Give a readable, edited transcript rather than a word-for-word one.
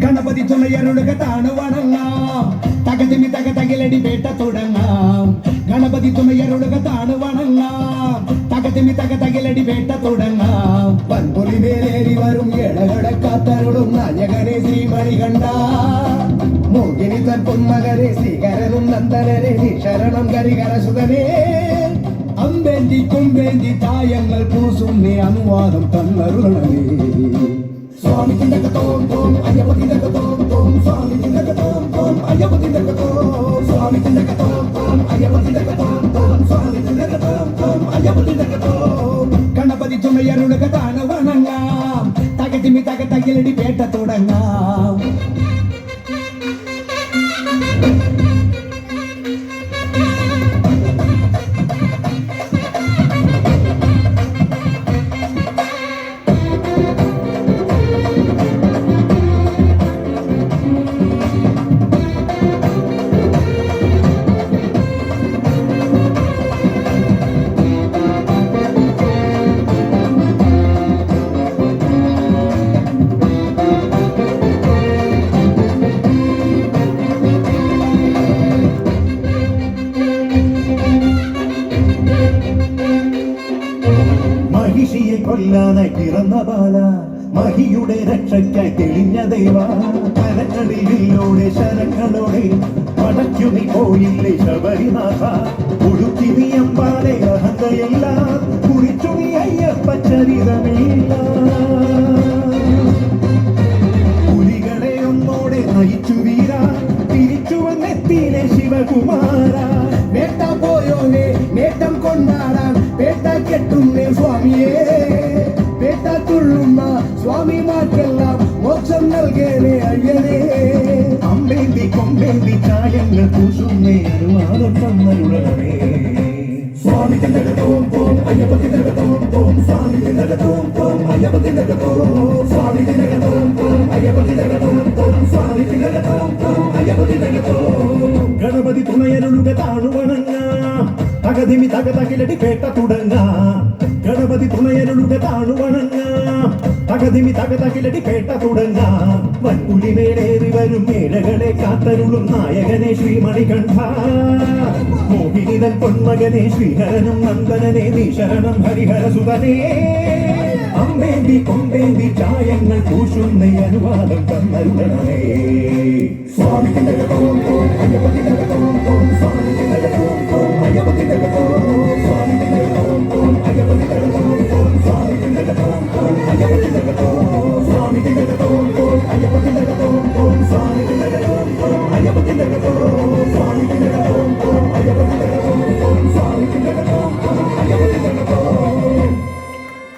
ഗണപതി തുണയരുളുക താണുവണങ്ങാം തകതിമി തകതകിലടി വേട്ട തുടങ്ങാം ഗണപതി തുണയരുളുക താണുവണങ്ങാം തകതിമി തകതകിലടി വേട്ട തുടങ്ങാം പൻപൊലി വേലേറി വരും ഏഴകട കാത്തരുളും നായകനെ ശ്രീമണികണ്ഠ മോഹിനി തൻ പൊന്മകരെ ശ്രീകരനും നന്ദനരെ ശരണം കരികരസുതനേ അമ്പേന്തി കുമ്പേന്തി തായങ്ങൾ പൂസുന്നേ അനുവാദം തന്നരുളണമേ സ്വാമി തിണ്ടകത്തോം തോം അയ്യപ്പ തിണ്ടകത്തോം തോം സ്വാമി തിണ്ടകത്തോം തോം അയ്യപ്പ തിണ്ടകത്തോം സ്വാമി തിണ്ടകത്തോം തോം അയ്യപ്പ തിണ്ടകത്തോം തോം സ്വാമി തിണ്ടകത്തോം തോം അയ്യപ്പ തിണ്ടകത്തോം ഗണപതി തുണയരുളുക താണുവണങ്ങാം തകതിമി തകതകിലടി വേട്ട തുടങ്ങാം മഹിഷിയെ കൊല്ലാനായി പിറന്ന ബാല മഹിയുടെ രക്ഷയ്ക്കായി തെളിഞ്ഞ ദൈവ കരകളിലൂടെ ശരങ്ങളോടെ പടയ്ക്കു നീ പോയില്ലേ ശബരിനാഥ ഒഴുക്കി നീ അമ്പാലെ അഹന്തയെല്ലാം കുറിച്ചു നീ അയ്യപ്പ ചരിതമില്ല പുലികളെ ഒന്നോടെ നയിച്ചു വീര തിരിച്ചു വന്നെത്തിയിലെ ശിവകുമാര വേട്ട പോയോനെ നേട്ടം കൊണ്ടാടാൻ വേട്ട കെട്ടുന്നേ സ്വാമിയേ വേട്ട തുള്ളുന്ന സ്വാമിമാർക്കെല്ലാം മോക്ഷം നൽകേനെ അയ്യനേ അമ്പേന്തി കൊമ്പേന്തി ചായങ്ങൾ പൂശുന്നേ അനുവാദം തന്നരുളണമേ സ്വാമി തിണ്ടകത്തോം തോം അയ്യപ്പ തിണ്ടകത്തോം തോം സ്വാമി തിണ്ടകത്തോം തോം അയ്യപ്പ തിണ്ടകത്തോം സ്വാമി തിണ്ടകത്തോം തോം അയ്യപ്പ തിണ്ടകത്തോം തോം സ്വാമി തിണ്ടകത്തോം തോം അയ്യപ്പ തിണ്ടകത്തോം ഗണപതി തുണയരുളുക താണുവണങ്ങാം തകതിമി തകതകിലടി വേട്ട തുടങ്ങാം ഗണപതി തുണയരുളുക താണുവണങ്ങാം തകതിമി തകതകിലടി വേട്ട തുടങ്ങാം വൻപുലി മേലേറി വരും ഏഴകളെ കാത്തരുളും നായകനെ ശ്രീമണികണ്ഠ മോഹിനിതൻ പൊന്മകനെ ശ്രീഹരനും നന്ദനനെ നീ ശരണം ഹരിഹരസുതനേ അമ്പേന്തി കൊമ്പേന്തി ചായങ്ങൾ പൂശുന്ന അനുവാദം തന്നരുളണമേ സ്വാമി തിണ്ടകത്തോം തോം അയ്യപ്പ തിണ്ടകത്തോം തോം സ്വാമി തിണ്ടകത്തോം